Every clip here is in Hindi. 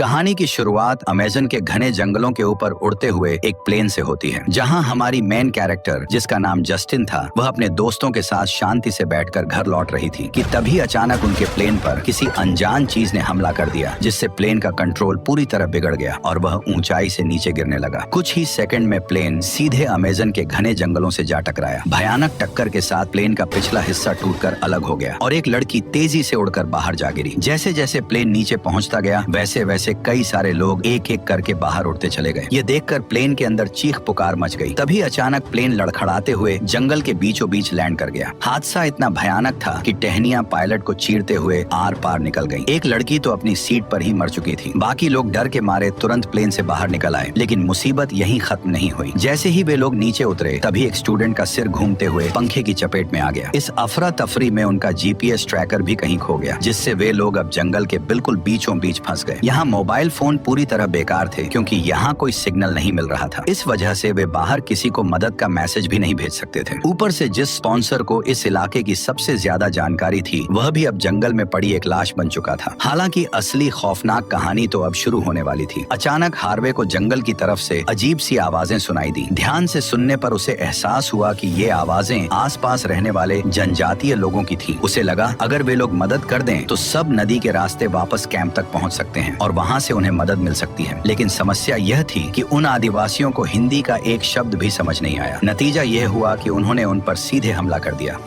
कहानी की शुरुआत अमेज़न के घने जंगलों के ऊपर उड़ते हुए एक प्लेन से होती है, जहां हमारी मेन कैरेक्टर जिसका नाम जस्टिन था, वह अपने दोस्तों के साथ शांति से बैठकर घर लौट रही थी कि तभी अचानक उनके प्लेन पर किसी अनजान चीज ने हमला कर दिया, जिससे प्लेन का कंट्रोल पूरी तरह बिगड़ गया और वह ऊंचाई से नीचे गिरने लगा। कुछ ही सेकंड में प्लेन सीधे अमेज़न के घने जंगलों से जा टकराया। भयानक टक्कर के साथ प्लेन का पिछला हिस्सा टूटकर अलग हो गया और एक लड़की तेजी से उड़कर बाहर जा गिरी। जैसे जैसे प्लेन नीचे पहुंचता गया, वैसे वैसे कई सारे लोग एक एक करके बाहर उड़ते चले गए। ये देखकर प्लेन के अंदर चीख पुकार मच गई। तभी अचानक प्लेन लड़खड़ाते हुए जंगल के बीचों बीच लैंड कर गया। हादसा इतना भयानक था कि टहनियां पायलट को चीरते हुए आर पार निकल गईं। एक लड़की तो अपनी सीट पर ही मर चुकी थी। बाकी लोग डर के मारे तुरंत प्लेन से बाहर निकल आए, लेकिन मुसीबत यहीं खत्म नहीं हुई। जैसे ही वे लोग नीचे उतरे, तभी एक स्टूडेंट का सिर घूमते हुए पंखे की चपेट में आ गया। इस अफरा तफरी में उनका जीपीएस ट्रैकर भी कहीं खो गया, जिससे वे लोग अब जंगल के बिल्कुल बीचों बीच फंस गए। यहाँ मोबाइल फोन पूरी तरह बेकार थे, क्योंकि यहाँ कोई सिग्नल नहीं मिल रहा था। इस वजह से वे बाहर किसी को मदद का मैसेज भी नहीं भेज सकते थे। ऊपर से जिस स्पॉन्सर को इस इलाके की सबसे ज्यादा जानकारी थी, वह भी अब जंगल में पड़ी एक लाश बन चुका था। हालांकि असली खौफनाक कहानी तो अब शुरू होने वाली थी। अचानक हार्वे को जंगल की तरफ से अजीब सी आवाजें सुनाई दी। ध्यान से सुनने पर उसे एहसास हुआ कि ये आवाजें आसपास रहने वाले जनजातीय लोगों की थी। उसे लगा अगर वे लोग मदद कर दें तो सब नदी के रास्ते वापस कैंप तक पहुंच सकते हैं और वहां से उन्हें मदद मिल सकती है। लेकिन समस्या यह थी कि उन आदिवासियों को हिंदी का एक शब्द भी समझ नहीं आया। नतीजा यह हुआ कि उन्होंने उन पर सीधे हमला कर दिया।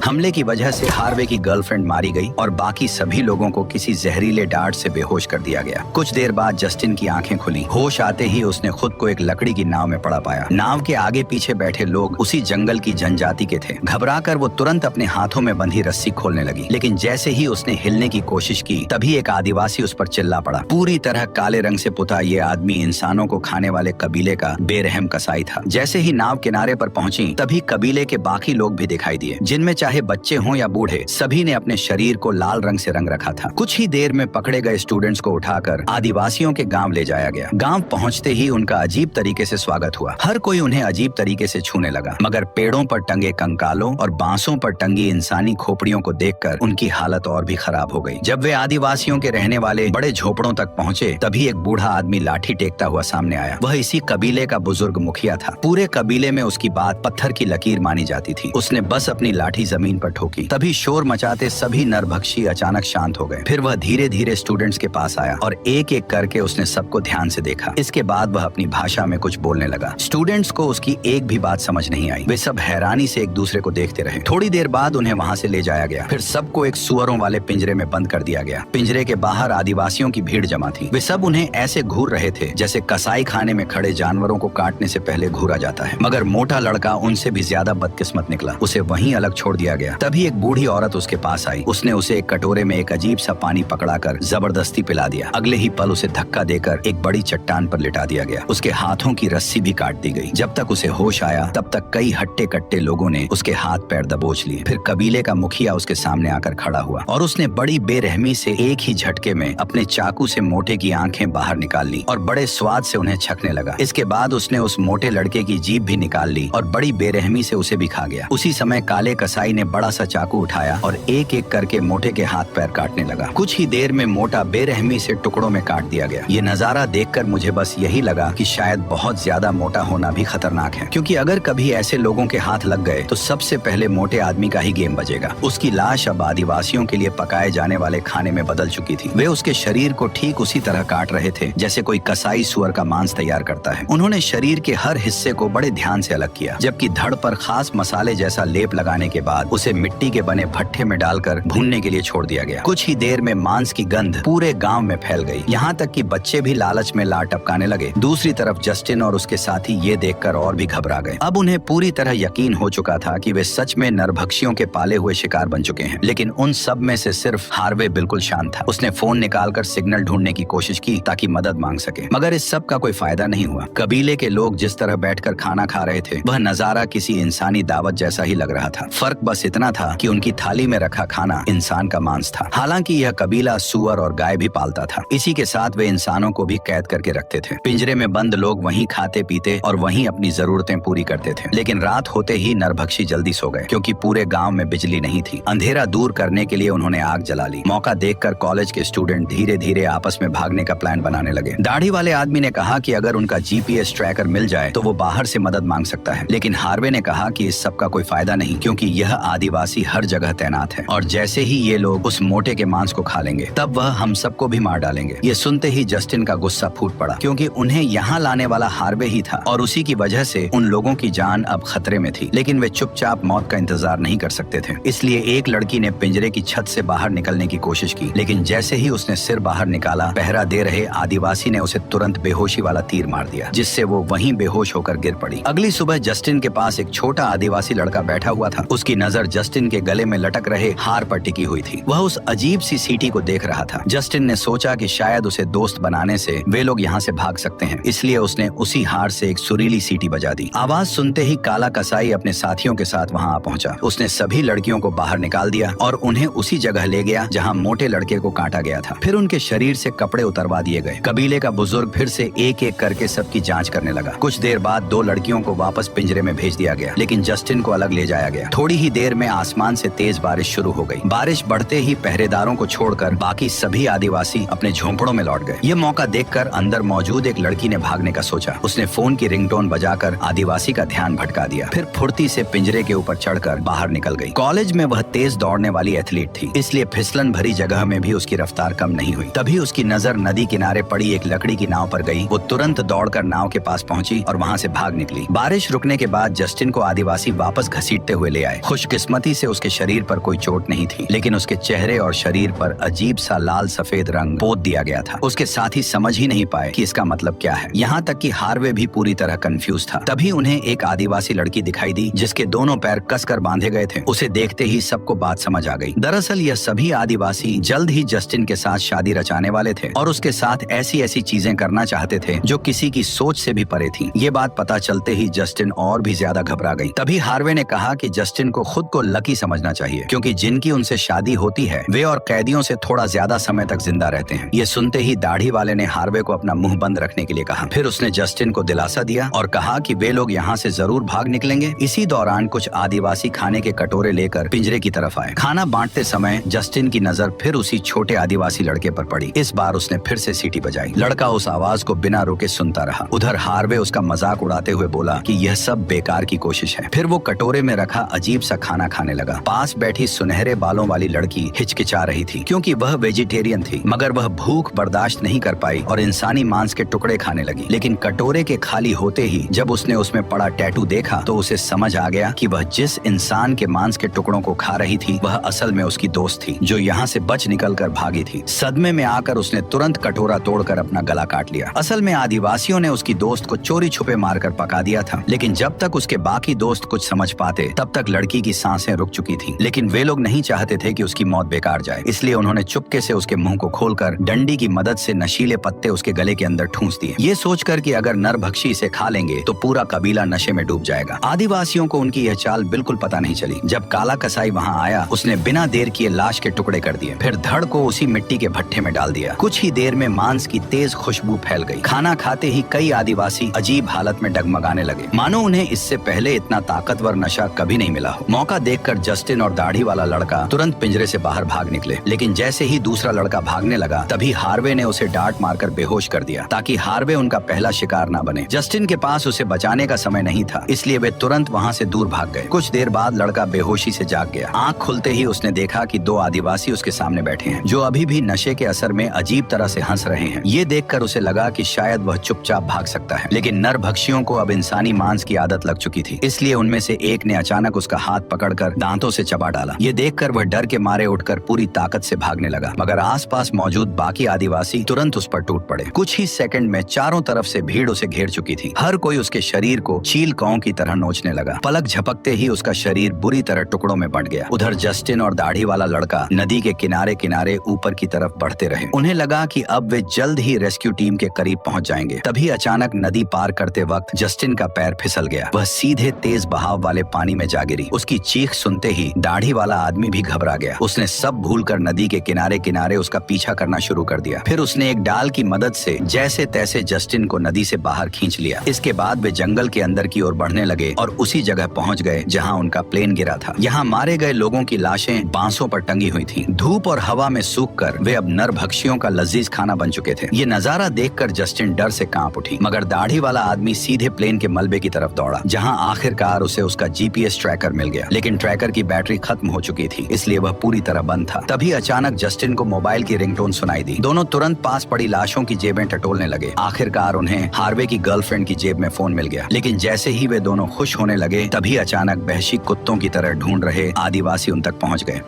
हमले की वजह से हार्वे की गर्लफ्रेंड मारी गई और बाकी सभी लोगों को किसी जहरीले डार्ट से बेहोश कर दिया गया। कुछ देर बाद जस्टिन की आंखें खुली। होश आते ही उसने खुद को एक लकड़ी की नाव में पड़ा पाया। नाव के आगे पीछे बैठे लोग उसी जंगल की जनजाति के थे। घबराकर वो तुरंत अपने हाथों में बंधी रस्सी खोलने लगी, लेकिन जैसे ही उसने हिलने की कोशिश की, तभी एक आदिवासी उस पर चिल्ला पड़ा। पूरी तरह काले रंग से पुता ये आदमी इंसानों को खाने वाले कबीले का बेरहम कसाई था। जैसे ही नाव किनारे पर पहुंची, तभी कबीले के बाकी लोग भी दिखाई दिए, जिनमें चाहे बच्चे हों या बूढ़े, सभी ने अपने शरीर को लाल रंग से रंग रखा था। कुछ ही देर में पकड़े गए स्टूडेंट्स को उठाकर आदिवासियों के गांव ले जाया गया। गांव पहुंचते ही उनका अजीब तरीके से स्वागत हुआ। हर कोई उन्हें अजीब तरीके से छूने लगा, मगर पेड़ों पर टंगे कंकालों और बांसों पर टंगी इंसानी खोपड़ियों को देखकर उनकी हालत और भी खराब हो गई। जब वे आदिवासियों के रहने वाले बड़े झोपड़ों तक पहुंचे, तभी एक बूढ़ा आदमी लाठी टेकता हुआ सामने आया। वह इसी कबीले का बुजुर्ग मुखिया था। पूरे कबीले में उसकी बात पत्थर की लकीर मानी जाती थी। उसने बस अपनी लाठी जमीन पर ठोकी, तभी शोर मचाते सभी नरभक्षी अचानक शांत हो गए। फिर वह धीरे धीरे स्टूडेंट्स के पास आया और एक एक करके उसने सबको ध्यान से देखा। इसके बाद वह अपनी भाषा में कुछ बोलने लगा। स्टूडेंट्स को उसकी एक भी बात समझ नहीं आई। वे सब हैरानी से एक दूसरे को देखते रहे। थोड़ी देर बाद उन्हें वहां से ले जाया गया। फिर सबको एक सुअरों वाले पिंजरे में बंद कर दिया गया। पिंजरे के बाहर आदिवासियों की भीड़ जमा थी। वे सब उन्हें ऐसे घूर रहे थे जैसे कसाई खाने में खड़े जानवरों को काटने से पहले घूरा जाता है। मगर मोटा लड़का उनसे भी ज्यादा बदकिस्मत निकला। उसे वहीं अलग छोड़ दिया गया। तभी एक बूढ़ी औरत उसके पास आई। उसने उसे एक कटोरे में एक अजीब सा पानी पकड़ाकर जबरदस्ती पिला दिया। अगले ही पल उसे धक्का देकर एक बड़ी चट्टान पर लिटा दिया गया। उसके हाथों की रस्सी भी काट दी गई। जब तक उसे होश आया, तब तक कई हट्टे कट्टे लोगों ने उसके हाथ पैर दबोच लिए। फिर कबीले का मुखिया उसके सामने आकर खड़ा हुआ और उसने बड़ी बेरहमी से एक ही झटके में अपने चाकू से मोटे की आंखें बाहर निकाल ली और बड़े स्वाद से उन्हें छकने लगा। इसके बाद उसने उस मोटे लड़के की जीभ भी निकाल ली और बड़ी बेरहमी से उसे भी खा गया। उसी समय काले कसाई ने बड़ा सा चाकू उठाया और एक एक करके मोटे के हाथ पैर काटने लगा। कुछ ही देर में मोटा बेरहमी से टुकड़ों में काट दिया गया। ये नजारा देखकर मुझे बस यही लगा कि शायद बहुत ज्यादा मोटा होना भी खतरनाक है, क्योंकि अगर कभी ऐसे लोगों के हाथ लग गए तो सबसे पहले मोटे आदमी का ही गेम बजेगा। उसकी लाश अब आदिवासियों के लिए पकाए जाने वाले खाने में बदल चुकी थी। वे उसके शरीर को ठीक उसी तरह काट रहे थे जैसे कोई कसाई सुअर का मांस तैयार करता है। उन्होंने शरीर के हर हिस्से को बड़े ध्यान से अलग किया, जबकि धड़ पर खास मसाले जैसा लेप लगाने के बाद उसे मिट्टी के बने भट्ठे में डालकर भूनने के लिए छोड़ दिया गया। कुछ ही देर में मांस की गंध पूरे गांव में फैल गई। यहाँ तक कि बच्चे भी लालच में लार टपकाने लगे। दूसरी तरफ जस्टिन और उसके साथी ये देखकर और भी घबरा गए। अब उन्हें पूरी तरह यकीन हो चुका था कि वे सच में नरभक्षियों के पाले हुए शिकार बन चुके हैं। लेकिन उन सब में से सिर्फ हार्वे बिल्कुल शांत था। उसने फोन निकालकर सिग्नल ढूंढने की कोशिश की ताकि मदद मांग सके, मगर इस सब का कोई फायदा नहीं हुआ। कबीले के लोग जिस तरह बैठकर खाना खा रहे थे, वह नजारा किसी इंसानी दावत जैसा ही लग रहा था। फर्क बस बस इतना था कि उनकी थाली में रखा खाना इंसान का मांस था। हालांकि यह कबीला सूअर और गाय भी पालता था। इसी के साथ वे इंसानों को भी कैद करके रखते थे। पिंजरे में बंद लोग वहीं खाते पीते और वहीं अपनी जरूरतें पूरी करते थे। लेकिन रात होते ही नरभक्षी जल्दी सो गए, क्योंकि पूरे गांव में बिजली नहीं थी। अंधेरा दूर करने के लिए उन्होंने आग जला ली। मौका देखकर कॉलेज के स्टूडेंट धीरे धीरे आपस में भागने का प्लान बनाने लगे। दाढ़ी वाले आदमी ने कहा कि अगर उनका जीपीएस ट्रैकर मिल जाए तो वो बाहर से मदद मांग सकता है। लेकिन हार्वे ने कहा कि इस सब का कोई फायदा नहीं, क्योंकि यह आदिवासी हर जगह तैनात है और जैसे ही ये लोग उस मोटे के मांस को खा लेंगे तब वह हम सबको भी मार डालेंगे। ये सुनते ही जस्टिन का गुस्सा फूट पड़ा, क्योंकि उन्हें यहाँ लाने वाला हार्वे ही था और उसी की वजह से उन लोगों की जान अब खतरे में थी। लेकिन वे चुपचाप मौत का इंतजार नहीं कर सकते थे। इसलिए एक लड़की ने पिंजरे की छत से बाहर निकलने की कोशिश की, लेकिन जैसे ही उसने सिर बाहर निकाला, पहरा दे रहे आदिवासी ने उसे तुरंत बेहोशी वाला तीर मार दिया, जिससे वो वहीं बेहोश होकर गिर पड़ी। अगली सुबह जस्टिन के पास एक छोटा आदिवासी लड़का बैठा हुआ था। उसकी नजर जस्टिन के गले में लटक रहे हार पर टिकी हुई थी। वह उस अजीब सी सीटी को देख रहा था। जस्टिन ने सोचा कि शायद उसे दोस्त बनाने से वे लोग यहाँ से भाग सकते हैं, इसलिए उसने उसी हार से एक सुरीली सीटी बजा दी। आवाज सुनते ही काला कसाई अपने साथियों के साथ वहाँ आ पहुंचा। उसने सभी लड़कियों को बाहर निकाल दिया और उन्हें उसी जगह ले गया जहाँ मोटे लड़के को काटा गया था। फिर उनके शरीर से कपड़े उतरवा दिए गए। कबीले का बुजुर्ग फिर से एक एक करके सबकी जांच करने लगा। कुछ देर बाद 2 लड़कियों को वापस पिंजरे में भेज दिया गया, लेकिन जस्टिन को अलग ले जाया गया। थोड़ी ही देर में आसमान से तेज बारिश शुरू हो गई। बारिश बढ़ते ही पहरेदारों को छोड़कर बाकी सभी आदिवासी अपने झोंपड़ों में लौट गए। ये मौका देखकर अंदर मौजूद एक लड़की ने भागने का सोचा। उसने फोन की रिंगटोन बजाकर आदिवासी का ध्यान भटका दिया। फिर फुर्ती से पिंजरे के ऊपर चढ़कर बाहर निकल गई। कॉलेज में वह तेज दौड़ने वाली एथलीट थी, इसलिए फिसलन भरी जगह में भी उसकी रफ्तार कम नहीं हुई। तभी उसकी नजर नदी किनारे पड़ी एक लकड़ी की नाव पर गई। वो तुरंत दौड़कर नाव के पास पहुंची और वहां से भाग निकली। बारिश रुकने के बाद जस्टिन को आदिवासी वापस घसीटते हुए ले आए। खुशकिस्मती से उसके शरीर पर कोई चोट नहीं थी, लेकिन उसके चेहरे और शरीर पर अजीब सा लाल सफेद रंग पोत दिया गया था। उसके साथी समझ ही नहीं पाए कि इसका मतलब क्या है। यहाँ तक कि हार्वे भी पूरी तरह कंफ्यूज था। तभी उन्हें एक आदिवासी लड़की दिखाई दी, जिसके दोनों पैर कसकर बांधे गए थे। उसे देखते ही सबको बात समझ आ गई। दरअसल यह सभी आदिवासी जल्द ही जस्टिन के साथ शादी रचाने वाले थे और उसके साथ ऐसी ऐसी चीजें करना चाहते थे जो किसी की सोच से भी परे थी। ये बात पता चलते ही जस्टिन और भी ज्यादा घबरा गई। तभी हार्वे ने कहा कि जस्टिन को खुद को लकी समझना चाहिए, क्योंकि जिनकी उनसे शादी होती है वे और कैदियों से थोड़ा ज्यादा समय तक जिंदा रहते हैं। ये सुनते ही दाढ़ी वाले ने हार्वे को अपना मुंह बंद रखने के लिए कहा। फिर उसने जस्टिन को दिलासा दिया और कहा कि वे लोग यहाँ से जरूर भाग निकलेंगे। इसी दौरान कुछ आदिवासी खाने के कटोरे लेकर पिंजरे की तरफ आए। खाना बांटते समय जस्टिन की नजर फिर उसी छोटे आदिवासी लड़के पर पड़ी। इस बार उसने फिर से सीटी बजाई। लड़का उस आवाज को बिना रुके सुनता रहा। उधर हार्वे उसका मजाक उड़ाते हुए बोला कि यह सब बेकार की कोशिश है। फिर वो कटोरे में रखा अजीब सा खाना खाने लगा। पास बैठी सुनहरे बालों वाली लड़की हिचकिचा रही थी, क्योंकि वह वेजिटेरियन थी, मगर वह भूख बर्दाश्त नहीं कर पाई और इंसानी मांस के टुकड़े खाने लगी। लेकिन कटोरे के खाली होते ही जब उसने उसमें पड़ा टैटू देखा तो उसे समझ आ गया कि वह जिस इंसान के मांस के टुकड़ों को खा रही थी वह असल में उसकी दोस्त थी, जो यहाँ से बच निकल कर भागी थी। सदमे में आकर उसने तुरंत कटोरा तोड़कर अपना गला काट लिया। असल में आदिवासियों ने उसकी दोस्त को चोरी छुपे मारकर पका दिया था, लेकिन जब तक उसके बाकी दोस्त कुछ समझ पाते तब तक लड़की की सांसें रुक चुकी थी। लेकिन वे लोग नहीं चाहते थे कि उसकी मौत बेकार जाए, इसलिए उन्होंने चुपके से उसके मुंह को खोलकर डंडी की मदद से नशीले पत्ते उसके गले के अंदर ठूंस दिए, ये सोचकर कि अगर नरभक्षी इसे खा लेंगे तो पूरा कबीला नशे में डूब जाएगा। आदिवासियों को उनकी यह चाल बिल्कुल पता नहीं चली। जब काला कसाई वहाँ आया उसने बिना देर किए लाश के टुकड़े कर दिए, फिर धड़ को उसी मिट्टी के भट्ठे में डाल दिया। कुछ ही देर में मांस की तेज खुशबू फैल गई। खाना खाते ही कई आदिवासी अजीब हालत में डगमगाने लगे, मानो उन्हें इससे पहले इतना ताकतवर नशा कभी नहीं मिला हो। मौका देखकर जस्टिन और दाढ़ी वाला लड़का तुरंत पिंजरे से बाहर भाग निकले, लेकिन जैसे ही दूसरा लड़का भागने लगा तभी हार्वे ने उसे डांट मारकर बेहोश कर दिया, ताकि हार्वे उनका पहला शिकार न बने। जस्टिन के पास उसे बचाने का समय नहीं था, इसलिए वे तुरंत वहाँ से दूर भाग गए। कुछ देर बाद लड़का बेहोशी से जाग गया। आंख खुलते ही उसने देखा कि 2 आदिवासी उसके सामने बैठे हैं, जो अभी भी नशे के असर में अजीब तरह से हंस रहे हैं। ये देखकर उसे लगा कि शायद वह चुपचाप भाग सकता है, लेकिन नरभक्षियों को अब इंसानी मांस की आदत लग चुकी थी, इसलिए उनमें से एक ने अचानक उसका हाथ पकड़कर दांतों से चबा डाला। ये देखकर वह डर के मारे उठकर पूरी ताकत से भागने लगा, मगर आसपास मौजूद बाकी आदिवासी तुरंत उस पर टूट पड़े। कुछ ही सेकंड में चारों तरफ से भीड़ उसे घेर चुकी थी। हर कोई उसके शरीर को चील कौं की तरह नोचने लगा। पलक झपकते ही उसका शरीर बुरी तरह टुकड़ों में बंट गया। उधर जस्टिन और दाढ़ी वाला लड़का नदी के किनारे किनारे ऊपर की तरफ बढ़ते रहे। उन्हें लगा कि अब वे जल्द ही रेस्क्यू टीम के करीब पहुंच जाएंगे। तभी अचानक नदी पार करते वक्त जस्टिन का पैर फिसल गया। वह सीधे तेज बहाव वाले पानी में जा गिरी। उसकी चीख सुनते ही दाढ़ी वाला आदमी भी घबरा गया। उसने सब भूलकर नदी के किनारे किनारे उसका पीछा करना शुरू कर दिया। फिर उसने एक डाल की मदद से जैसे तैसे जस्टिन को नदी से बाहर खींच लिया। इसके बाद वे जंगल के अंदर की ओर बढ़ने लगे और उसी जगह पहुंच गए जहां उनका प्लेन गिरा था। यहाँ मारे गए लोगों की लाशें बांसों पर टंगी हुई थीं। धूप और हवा में सूखकर वे अब नरभक्षियों का लजीज खाना बन चुके थे। ये नजारा देखकर जस्टिन डर से कांप उठी, मगर दाढ़ी वाला आदमी सीधे प्लेन के मलबे की तरफ दौड़ा, जहां आखिरकार उसे उसका जीपीएस ट्रैकर मिल गया। लेकिन ट्रैकर की बैटरी खत्म हो चुकी थी, इसलिए वह पूरी तरह बंद था। तभी अचानक जस्टिन को मोबाइल की रिंगटोन सुनाई दी। दोनों तुरंत पास पड़ी लाशों की जेबें टटोलने लगे। आखिरकार उन्हें हार्वे की गर्लफ्रेंड की जेब में फोन मिल गया। लेकिन जैसे ही वे दोनों खुश होने लगे, तभी अचानक वहशी कुत्तों की तरह ढूंढ रहे आदिवासी उन तक पहुंच गए।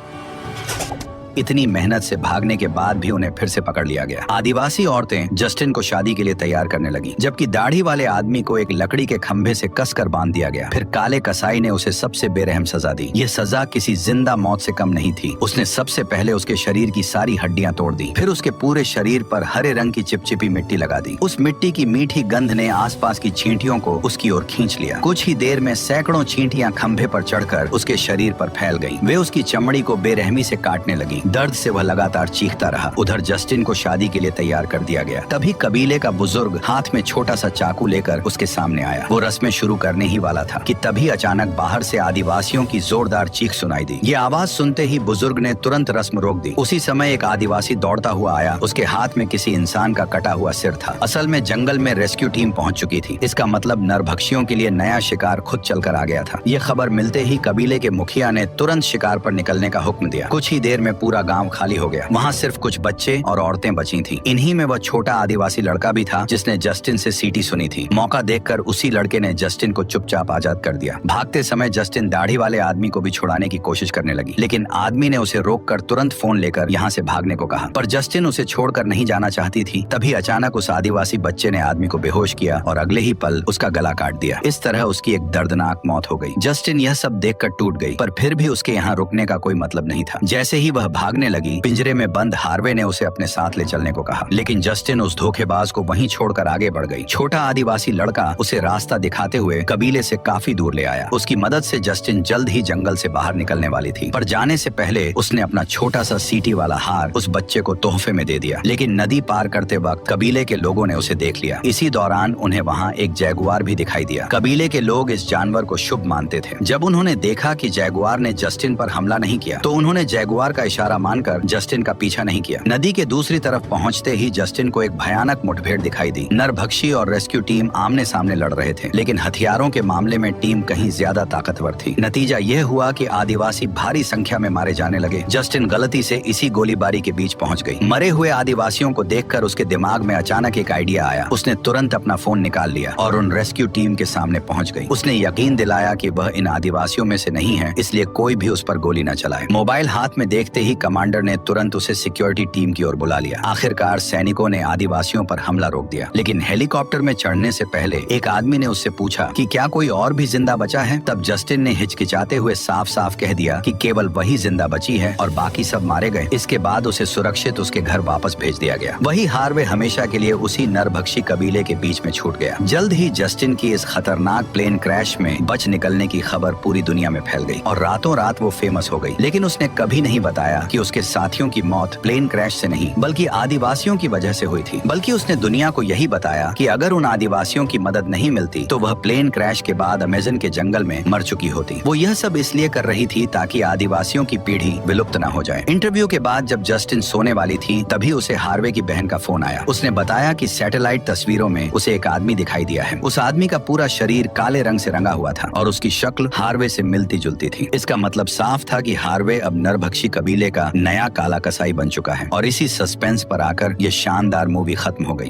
इतनी मेहनत से भागने के बाद भी उन्हें फिर से पकड़ लिया गया। आदिवासी औरतें जस्टिन को शादी के लिए तैयार करने लगी, जबकि दाढ़ी वाले आदमी को एक लकड़ी के खंभे से कसकर बांध दिया गया। फिर काले कसाई ने उसे सबसे बेरहम सजा दी। ये सजा किसी जिंदा मौत से कम नहीं थी। उसने सबसे पहले उसके शरीर की सारी हड्डियां तोड़ दी, फिर उसके पूरे शरीर पर हरे रंग की चिपचिपी मिट्टी लगा दी। उस मिट्टी की मीठी गंध ने आसपास की चींटियों को उसकी ओर खींच लिया। कुछ ही देर में सैकड़ों चींटियां खंभे पर चढ़कर उसके शरीर पर फैल गईं। वे उसकी चमड़ी को बेरहमी से काटने लगी। दर्द से वह लगातार चीखता रहा। उधर जस्टिन को शादी के लिए तैयार कर दिया गया। तभी कबीले का बुजुर्ग हाथ में छोटा सा चाकू लेकर उसके सामने आया। वो रस्में शुरू करने ही वाला था कि तभी अचानक बाहर से आदिवासियों की जोरदार चीख सुनाई दी। ये आवाज सुनते ही बुजुर्ग ने तुरंत रस्म रोक दी। उसी समय एक आदिवासी दौड़ता हुआ आया। उसके हाथ में किसी इंसान का कटा हुआ सिर था। असल में जंगल में रेस्क्यू टीम पहुंच चुकी थी। इसका मतलब नरभक्षियों के लिए नया शिकार खुद चलकर आ गया था। ये खबर मिलते ही कबीले के मुखिया ने तुरंत शिकार पर निकलने का हुक्म दिया। कुछ ही देर में पूरा गाँव खाली हो गया। वहाँ सिर्फ कुछ बच्चे और औरतें बची थीं। इन्हीं में वह छोटा आदिवासी लड़का भी था जिसने जस्टिन से सीटी सुनी थी। मौका देखकर उसी लड़के ने जस्टिन को चुपचाप आजाद कर दिया। भागते समय जस्टिन दाढ़ी वाले आदमी को भी छुड़ाने की कोशिश करने लगी, लेकिन आदमी ने उसे रोककर तुरंत फोन लेकर यहाँ से भागने को कहा। पर जस्टिन उसे छोड़कर नहीं जाना चाहती थी। तभी अचानक उस आदिवासी बच्चे ने आदमी को बेहोश किया और अगले ही पल उसका गला काट दिया। इस तरह उसकी एक दर्दनाक मौत हो गई। जस्टिन यह सब देखकर टूट गई, पर फिर भी उसके यहाँ रुकने का कोई मतलब नहीं था। जैसे ही वह भागने लगी, पिंजरे में बंद हार्वे ने उसे अपने साथ ले चलने को कहा, लेकिन जस्टिन उस धोखेबाज को वहीं छोड़कर आगे बढ़ गई। छोटा आदिवासी लड़का उसे रास्ता दिखाते हुए कबीले से काफी दूर ले आया। उसकी मदद से जस्टिन जल्द ही जंगल से बाहर निकलने वाली थी, पर जाने से पहले उसने अपना छोटा सा सीटी वाला हार उस बच्चे को तोहफे में दे दिया। लेकिन नदी पार करते वक्त कबीले के लोगों ने उसे देख लिया। इसी दौरान उन्हें वहाँ एक जैगुआर भी दिखाई दिया। कबीले के लोग इस जानवर को शुभ मानते थे। जब उन्होंने देखा कि जैगुआर ने जस्टिन पर हमला नहीं किया, तो उन्होंने जैगुआर का इशारा मानकर जस्टिन का पीछा नहीं किया। नदी के दूसरी तरफ पहुंचते ही जस्टिन को एक भयानक मुठभेड़ दिखाई दी। नरभक्षी और रेस्क्यू टीम आमने सामने लड़ रहे थे, लेकिन हथियारों के मामले में टीम कहीं ज्यादा ताकतवर थी। नतीजा यह हुआ कि आदिवासी भारी संख्या में मारे जाने लगे। जस्टिन गलती से इसी गोलीबारी के बीच पहुंच गई। मरे हुए आदिवासियों को देखकर उसके दिमाग में अचानक एक आइडिया आया। उसने तुरंत अपना फोन निकाल लिया और उन रेस्क्यू टीम के सामने पहुंच गई। उसने यकीन दिलाया कि वह इन आदिवासियों में से नहीं है, इसलिए कोई भी उस पर गोली न चलाए। मोबाइल हाथ में देखते ही कमांडर ने तुरंत उसे सिक्योरिटी टीम की ओर बुला लिया। आखिरकार सैनिकों ने आदिवासियों पर हमला रोक दिया, लेकिन हेलीकॉप्टर में चढ़ने से पहले एक आदमी ने उससे पूछा कि क्या कोई और भी जिंदा बचा है। तब जस्टिन ने हिचकिचाते हुए साफ साफ कह दिया कि केवल वही जिंदा बची है और बाकी सब मारे गए। इसके बाद उसे सुरक्षित उसके घर वापस भेज दिया गया। वही हार्वे हमेशा के लिए उसी नरभक्षी कबीले के बीच में छूट गया। जल्द ही जस्टिन की इस खतरनाक प्लेन क्रैश में बच निकलने की खबर पूरी दुनिया में फैल गई और रातों रात वो फेमस हो गई। लेकिन उसने कभी नहीं बताया कि उसके साथियों की मौत प्लेन क्रैश से नहीं बल्कि आदिवासियों की वजह से हुई थी। बल्कि उसने दुनिया को यही बताया कि अगर उन आदिवासियों की मदद नहीं मिलती तो वह प्लेन क्रैश के बाद अमेज़न के जंगल में मर चुकी होती। वो यह सब इसलिए कर रही थी ताकि आदिवासियों की पीढ़ी विलुप्त न हो जाए। इंटरव्यू के बाद जब जस्टिन सोने वाली थी, तभी उसे हार्वे की बहन का फोन आया। उसने बताया कि सैटेलाइट तस्वीरों में उसे एक आदमी दिखाई दिया है। उस आदमी का पूरा शरीर काले रंग से रंगा हुआ था और उसकी शक्ल हार्वे से मिलती जुलती थी। इसका मतलब साफ था कि हार्वे अब नरभक्षी कबीले का नया काला कसाई बन चुका है। और इसी सस्पेंस पर आकर यह शानदार मूवी खत्म हो गई।